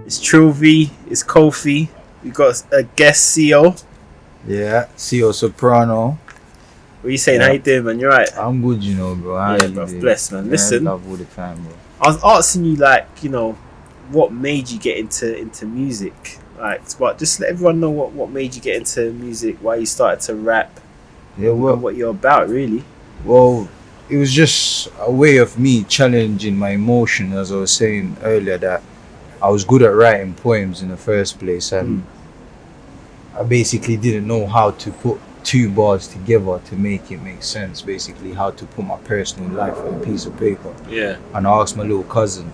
It's Trill V, it's Kofi. We got a guest, Cio. Yeah, Cio Soprano. What are you saying? Yeah. How you doing, man? You right? I'm good, you know, bro. How Yeah, you bro. doing? Bless, man. Listen, love all the time, bro. I was asking you, like, you know, what made you get into music? Like, what? Just let everyone know what made you get into music. Why you started to rap? Yeah, and well, what you're about, really. well, it was just a way of me challenging my emotion, as I was saying earlier, that I was good at writing poems in the first place, and I basically didn't know how to put two bars together to make it make sense. Basically, how to put my personal life on a piece of paper. Yeah. And I asked my little cousin,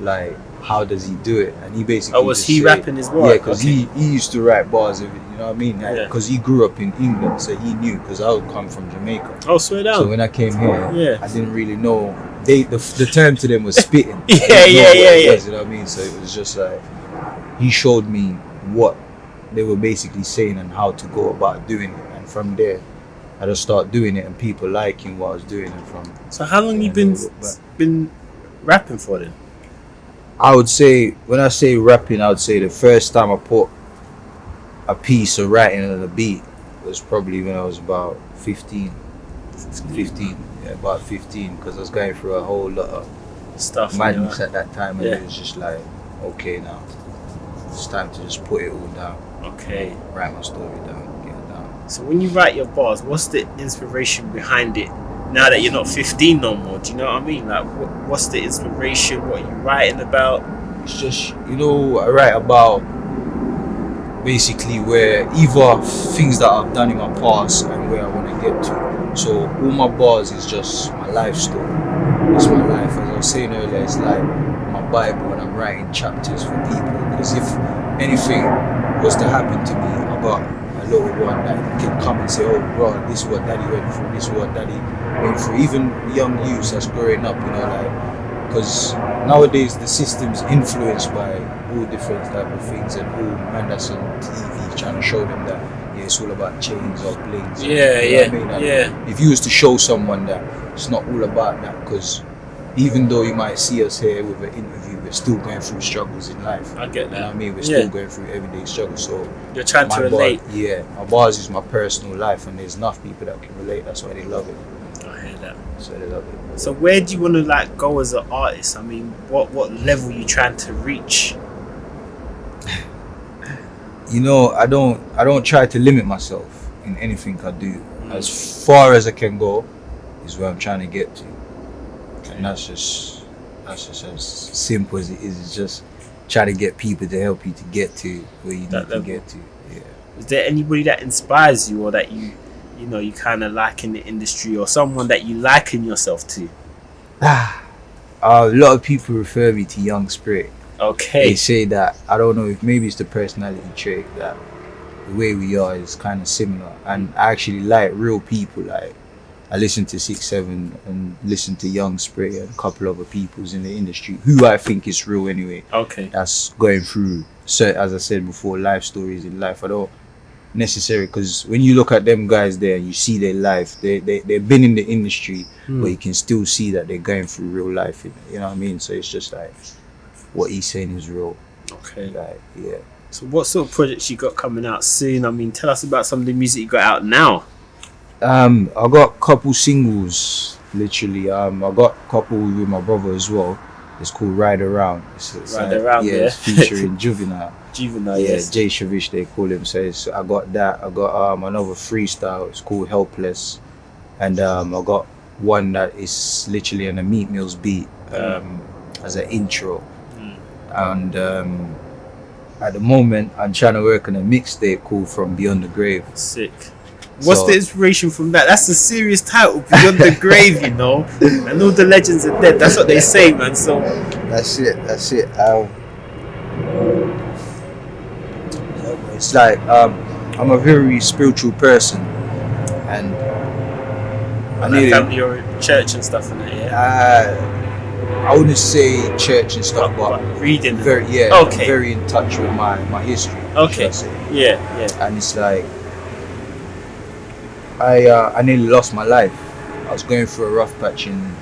like, how does he do it? And he basically was he rapping as well? Yeah, because Okay. he used to write bars, you know what I mean? Because he grew up in England, so he knew, because I would come from Jamaica. Oh, swear down. So when I came here, Yeah. I didn't really know. The term to them was spitting. Yeah, I didn't know what it yeah. was, you know what I mean? So it was just like, he showed me what they were basically saying and how to go about doing it. And from there, I just started doing it, and people liking what I was doing. And from So how long you been rapping for then? I would say, when I say rapping, I would say the first time I put a piece of writing on a beat was probably when I was about 15. Yeah, about 15, because I was going through a whole lot of Stuff. madness at that time, and Yeah. it was just like, okay, now it's time to just put it all down, Okay. write my story down, get it down. So when you write your bars, what's the inspiration behind it? Now that you're not 15 no more, do you know what I mean? Like, what's the inspiration? What are you writing about? It's just, you know, I write about basically where either things that I've done in my past and where I want to get to. So all my bars is just my life story. It's my life. As I was saying earlier, it's like my Bible, and I'm writing chapters for people. Because if anything was to happen to me, I got a little one that can come and say, oh bro, this is what daddy went through, this is what daddy went through. Even young youths that's growing up, you know, like, because nowadays the system's influenced by all different type of things, and all man that's on TV trying to show them that, yeah, it's all about chains or blings. Yeah, you know what I mean? And yeah. if you was to show someone that it's not all about that, because even though you might see us here with an interview, we're still going through struggles in life. I get that. You know what I mean? We're still going through everyday struggles. So You're trying to my relate. my bars is my personal life, and there's enough people that can relate. That's why they love it. I hear that. So they love it. So where do you want to like go as an artist? I mean, what level are you trying to reach? You know, I don't try to limit myself in anything I do. As far as I can go is where I'm trying to get to, and that's just as simple as it is. It's just try to get people to help you to get to where you need to get to. Yeah. Is there anybody that inspires you, or that you kind of like in the industry, or someone that you liken yourself to? A lot of people refer me to Young Spirit. Okay. They say that, I don't know if maybe it's the personality trait, that the way we are is kind of similar, and I actually like real people. Like, I listen to 6-7 and listen to Young Spirit and a couple other peoples in the industry who I think is real anyway. Okay. That's going through, so as I said before, life stories in life. I don't necessarily, because when you look at them guys there and you see their life, they've been in the industry, but you can still see that they're going through real life, you know what I mean? So it's just like, what he's saying is real. Okay. Like, yeah. So what sort of projects you got coming out soon? I mean, tell us about some of the music you got out now. I got a couple singles, literally. I got a couple with my brother as well. It's called Ride Around. Ride Around, yeah. It's featuring Juvenile. Juvenile, Yeah, yes. Jay Shavish, they call him. So I got that. I got another freestyle. It's called Helpless. And I got one that is literally on a Meat Mills beat as an intro. And at the moment, I'm trying to work on a mixtape called From Beyond the Grave. Sick. What's the inspiration from that? That's a serious title, Beyond the Grave, you know. And all the legends are dead. That's what they say, man. So that's it. It's like I'm a very spiritual person, and like family or church and stuff in it, yeah. I wouldn't say church and stuff, but reading. I'm very in touch with my history. Okay. Yeah. And it's like I nearly lost my life I was going through a rough patch in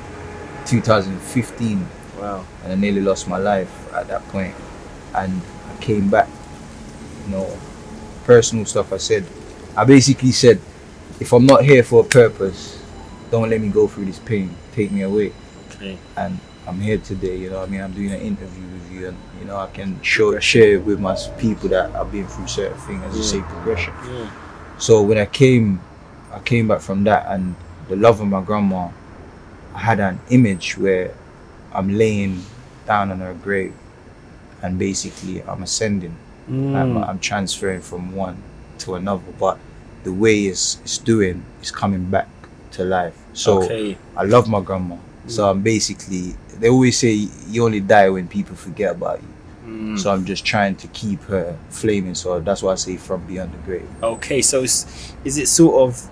2015, Wow. and I nearly lost my life at that point. And I came back, personal stuff. I basically said, if I'm not here for a purpose, don't let me go through this pain. Take me away. Okay. And I'm here today. You know what I mean? I'm doing an interview with you, and I can share with my people that I've been through certain things as you say, progression. Yeah. So when I came back from that, and the love of my grandma, I had an image where I'm laying down on her grave, and basically I'm ascending. I'm transferring from one to another, but the way it's doing is coming back to life. So I love my grandma. So I'm basically, they always say you only die when people forget about you. So I'm just trying to keep her flaming. So that's why I say from beyond the grave. Okay, so is it sort of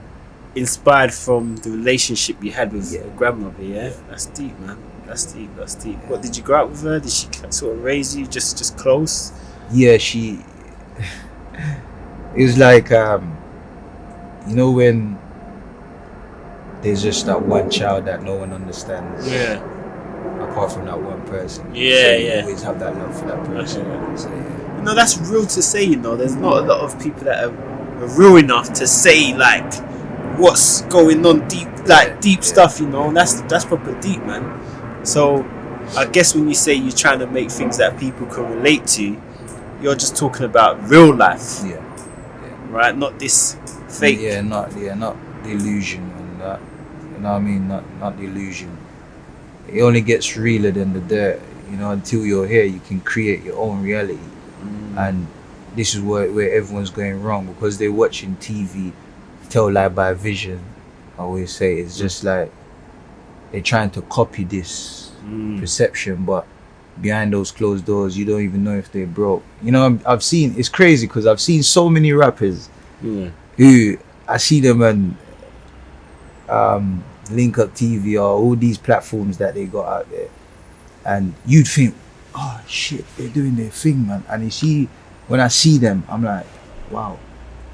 inspired from the relationship you had with your grandmother? Yeah, that's deep, man. That's deep. Yeah. What, did you grow up with her? Did she sort of raise you just close? Yeah, she. It was like when there's just that one child that no one understands. Yeah. Apart from that one person. Yeah, so yeah. You always have that love for that person. Okay. So, yeah. No, that's real to say. There's not a lot of people that are real enough to say like what's going on deep, like deep stuff. That's proper deep, man. So I guess when you say you're trying to make things that people can relate to, you're just talking about real life. Yeah. Right? Not this fake. Not the illusion and that. You know what I mean? Not the illusion. It only gets realer than the dirt. Until you're here, you can create your own reality. And this is where everyone's going wrong, because they're watching TV, tell lie by vision. I always say it's just like they're trying to copy this perception, but behind those closed doors, you don't even know if they're broke. I've seen, it's crazy because I've seen so many rappers who I see them on Link Up TV or all these platforms that they got out there, and you'd think, oh shit, they're doing their thing, man. And you see, when I see them, I'm like, wow,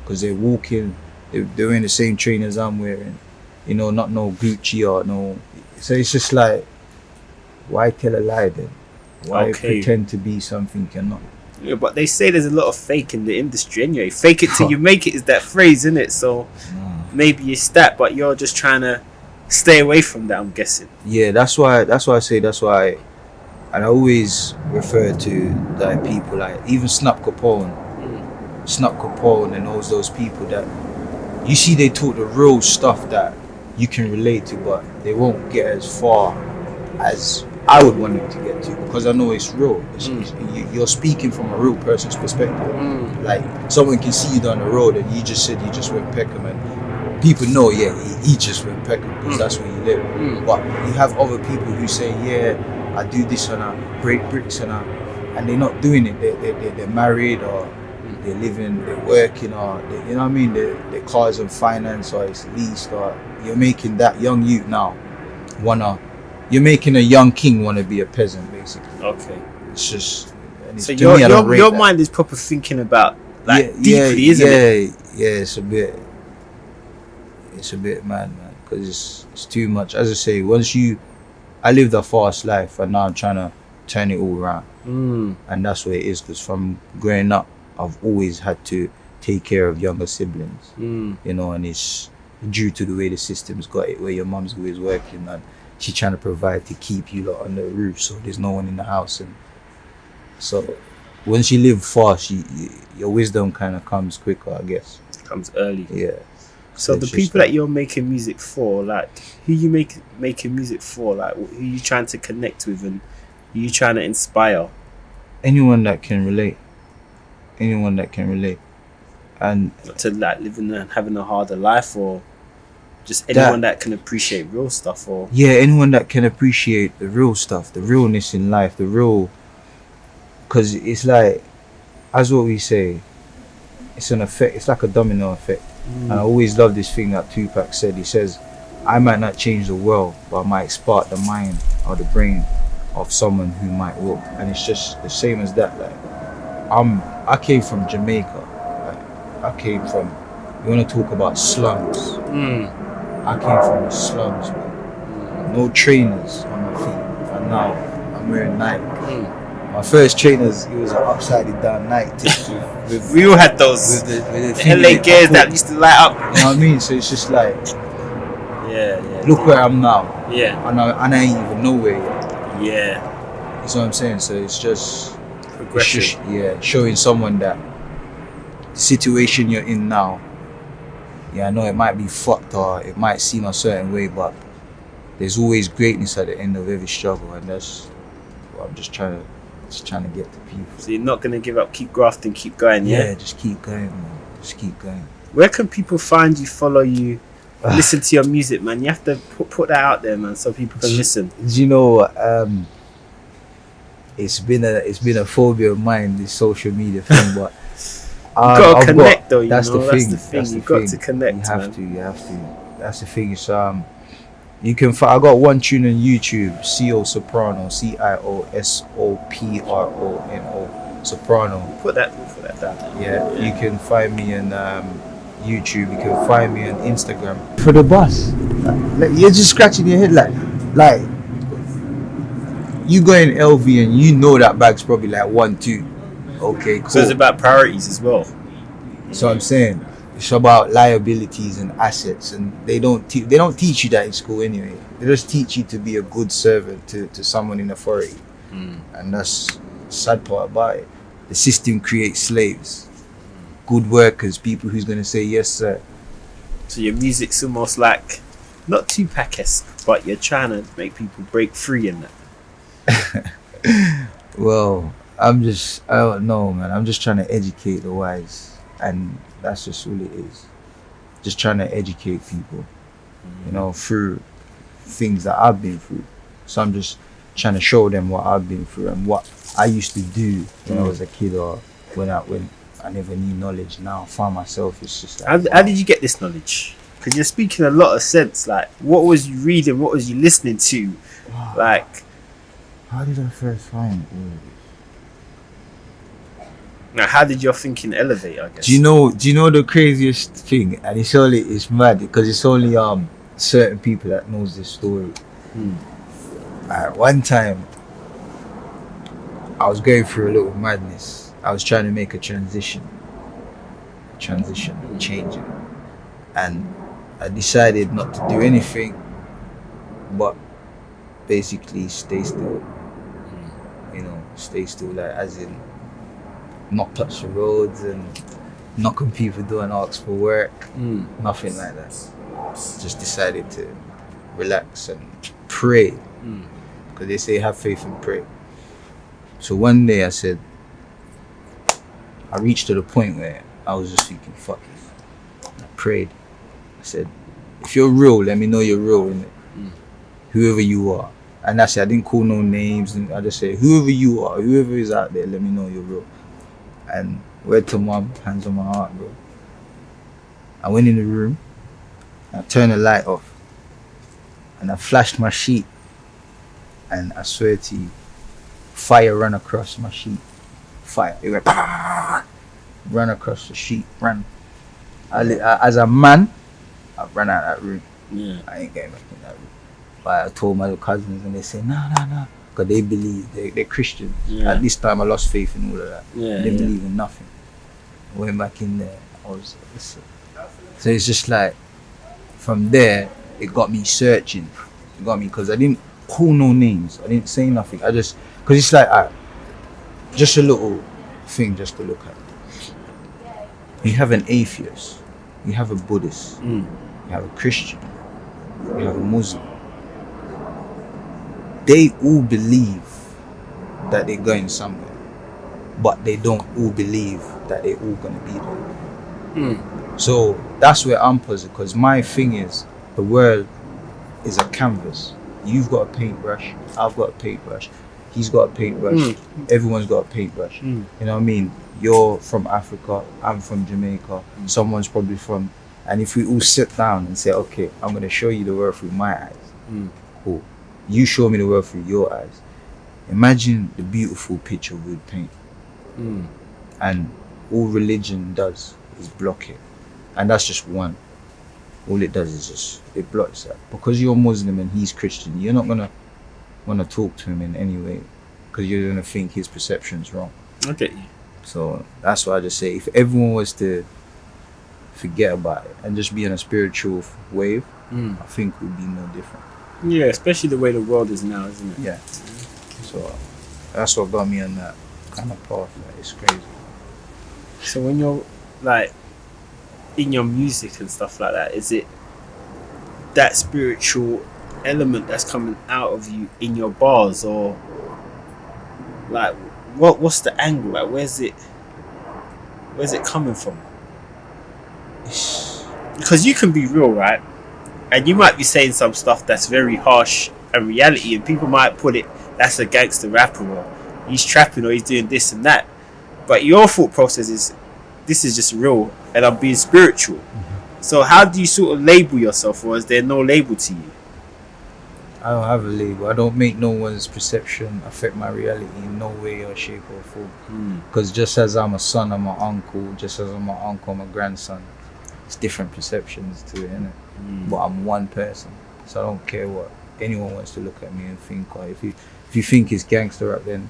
because they're walking, they're wearing the same trainers I'm wearing, not no Gucci or no. So it's just like, why tell a lie then? Why pretend to be something you're not? Yeah, but they say there's a lot of fake in the industry anyway. Fake it till you make it is that phrase, isn't it? So maybe it's that, but you're just trying to stay away from that, I'm guessing. Yeah, that's why I say, and I always refer to like people like even Snap Capone and all those people that you see, they talk the real stuff that you can relate to, but they won't get as far as I would want them to get to, because I know it's real. You're speaking from a real person's perspective. Like someone can see you down the road and you just said you just went Peckham, and people know, he just went Peckham because that's where you live. But you have other people who say, I do this and I break bricks and they're not doing it. They're married or they're living, they're working, or you know what I mean. Their cars on finance or it's leased, or you're making that young youth now you're making a young king want to be a peasant, basically. Okay. It's just. So your mind is proper thinking about deeply, isn't it? Yeah. It's a bit mad, man, because it's too much. As I say, I lived a fast life, and now I'm trying to turn it all around. And that's what it is, because from growing up, I've always had to take care of younger siblings. And it's due to the way the system's got it, where your mum's always working and she's trying to provide to keep you lot under the roof, so there's no one in the house. And so once you live fast, your wisdom kind of comes quicker, I guess. Comes early. Yeah. So the people that you're making music for, like, who you making music for, like, who you trying to connect with, and who you trying to inspire? Anyone that can relate, and to like living and having a harder life, or just anyone that can appreciate real stuff, or anyone that can appreciate the real stuff, the realness in life, the real. Because it's like, as what we say, it's an effect. It's like a domino effect. And I always love this thing that Tupac said. He says, I might not change the world, but I might spark the mind or the brain of someone who might will. And it's just the same as that. Like, I came from Jamaica. Like, I came from, you want to talk about slums. I came from the slums, man. No trainers on my feet, and now I'm wearing Nike. My first trainers, it was an upside down Nike with We all had those. with the The thing LA in it. gears that used to light up. You know what I mean? So it's just like, Yeah. look where I'm now, Yeah. and I ain't even nowhere yet. Yeah. You know what I'm saying? So it's just Progression. showing someone that the situation you're in now, I know it might be fucked or it might seem a certain way, but there's always greatness at the end of every struggle, and that's what I'm just trying to get to people. So you're not gonna give up. Keep grafting. Keep going. Yeah. Just keep going, man. Just keep going. Where can people find you? Follow you. Listen to your music, man. You have to put that out there, man, so people can listen. Do you know? It's been a phobia of mine, this social media thing, but you gotta connect, though. That's the thing. You've got to connect. You have to. That's the thing. It's you can find. I got one tune on YouTube, Cio Soprano, CIOSOPRONO, Soprano. We'll put that down. Yeah, you can find me on YouTube. You can find me on Instagram. For the bus, like, you're just scratching your head, like you go in LV and you know that bag's probably like 1-2. Okay, cool. So it's about priorities as well. So I'm saying it's about liabilities and assets, and they don't teach you that in school anyway. They just teach you to be a good servant to someone in authority, and that's the sad part about it. The system creates slaves, good workers, people who's gonna say yes sir. So your music's almost like not Tupac-esque, but you're trying to make people break free in that. Well, I don't know, man. I'm just trying to educate the wise, and that's just all it is. Just trying to educate people, through things that I've been through. So I'm just trying to show them what I've been through and what I used to do when I was a kid, or when I never knew knowledge. Now I find myself, it's just like, how did you get this knowledge? Because you're speaking a lot of sense. Like, what was you reading? What was you listening to? Like, how did I first find all of this? now, how did your thinking elevate? I guess. Do you know the craziest thing? And it's mad because it's only certain people that knows this story. One time, I was going through a little madness. I was trying to make a changing, and I decided not to do anything, but basically stay still. Stay still, like as in not touch the roads and knock on people's door and ask for work. Nothing like that. Just decided to relax and pray, because they say have faith and pray. So one day I reached to the point where I was just thinking, fuck it. I prayed. I said, if you're real, let me know you're real, innit? Whoever you are. And that's it. I didn't call no names. And I just said, whoever you are, whoever is out there, let me know you're real. And word to mum, hands on my heart, bro. I went in the room, I turned the light off, and I flashed my sheet. And I swear to you, fire ran across my sheet. Fire. It went, ran across the sheet, ran. As a man, I ran out of that room. Yeah. I ain't getting back in that room. But I told my little cousins, and they said, nah. Because they believe, they're Christians. Yeah. At this time, I lost faith in all of that. Yeah, They didn't believe in nothing. I went back in there. So it's just like, from there, it got me searching. It got me, because I didn't call no names. I didn't say nothing. Because it's like, just a little thing just to look at. You have an atheist. You have a Buddhist. You have a Christian. You have a Muslim. They all believe that they're going somewhere, but they don't all believe that they're all going to be there. So that's where I'm puzzled, because my thing is, the world is a canvas. You've got a paintbrush, I've got a paintbrush, he's got a paintbrush, everyone's got a paintbrush. You know what I mean? You're from Africa, I'm from Jamaica, someone's probably from, and if we all sit down and say, okay, I'm going to show you the world through my eyes. Cool. You show me the world through your eyes. Imagine the beautiful picture we would paint. And all religion does is block it. And that's just one. all it does is just it blocks that. Because you're Muslim and he's Christian, you're not gonna want to talk to him in any way because you're gonna think his perception's wrong. I get you. So that's why I just say, if everyone was to forget about it and just be on a spiritual wave, I think we'd be no different. Yeah, especially the way the world is now, isn't it? Yeah. So that's what got me on that kind of path. Like, it's crazy. So when you're like in your music and stuff like that, is it that spiritual element that's coming out of you in your bars, or like what's the angle? Like where's it coming from? Because you can be real, right? And you might be saying some stuff that's very harsh and reality, and people might put it, that's a gangster rapper, or he's trapping, or he's doing this and that. But your thought process is, this is just real, and I'm being spiritual. So how do you sort of label yourself, or is there no label to you? I don't have a label. I don't make no one's perception affect my reality in no way or shape or form. Because just as I'm a son, I'm an uncle. Just as I'm an uncle, I'm a grandson. It's different perceptions to it, innit? But I'm one person, so I don't care what anyone wants to look at me and think. Or if you think it's gangster rap, then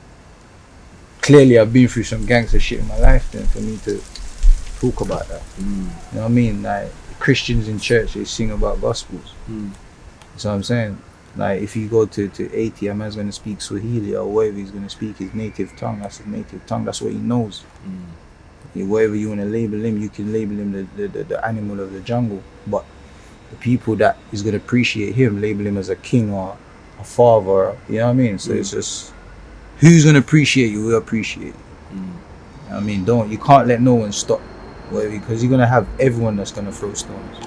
clearly I've been through some gangster shit in my life. Then for me to talk about that, you know what I mean? Like Christians in church, they sing about gospels. That's what I'm saying. Like if you go to Haiti, a man's gonna speak Swahili, or whatever he's gonna speak his native tongue. That's his native tongue. That's what he knows. Whatever you want to label him, you can label him the animal of the jungle. But the people that is going to appreciate him, label him as a king or a father, you know what I mean? So it's just, who's going to appreciate you will appreciate you. You know what I mean? You can't let no one stop, because you're going to have everyone that's going to throw stones.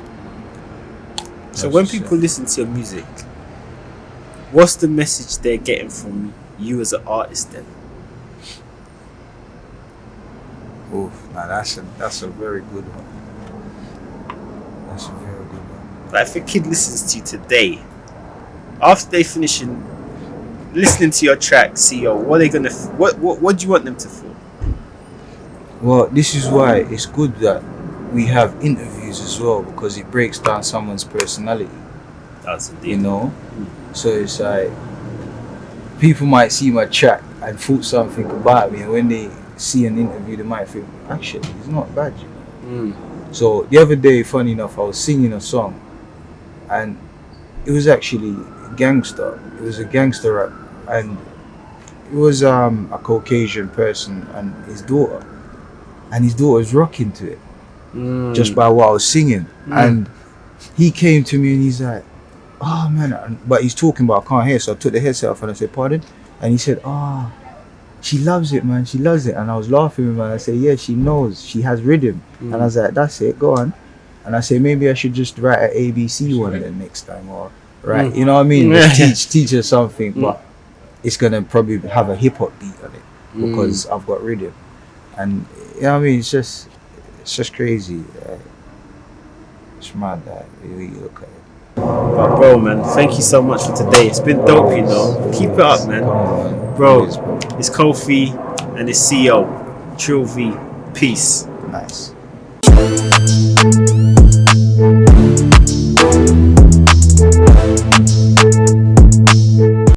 So when people listen to your music, what's the message they're getting from you as an artist then? Now that's a very good one. That's a very good one. Like if a kid listens to you today, after they finishing listening to your track, Cio, what are they gonna? What do you want them to feel? Well, this is why it's good that we have interviews as well, because it breaks down someone's personality. That's indeed. You know, so it's like people might see my track and thought something about me, and when they see an interview, they might think, actually, it's not bad, you know. So the other day, funny enough, I was singing a song, and it was actually gangster. It was a gangster rap, and it was a Caucasian person and his daughter, was rocking to it just by what I was singing. And he came to me and he's like, oh man, but he's talking, but I can't hear, so I took the headset off and I said, pardon? And he said, oh, she loves it, man, she loves it. And I was laughing with him, and I said, yeah, she knows, she has rhythm. And I was like, that's it, go on. And I said, maybe I should just write an ABC one then next time, or right, you know what I mean? Just teach her something, but it's gonna probably have a hip hop beat on it because I've got rhythm. And you know what I mean? It's just crazy. It's mad that you look at it. But bro, man, thank you so much for today. It's been dope, you know. Keep it up, man. Bro, it's Kofi and it's Cio. Trill V. Peace. Nice.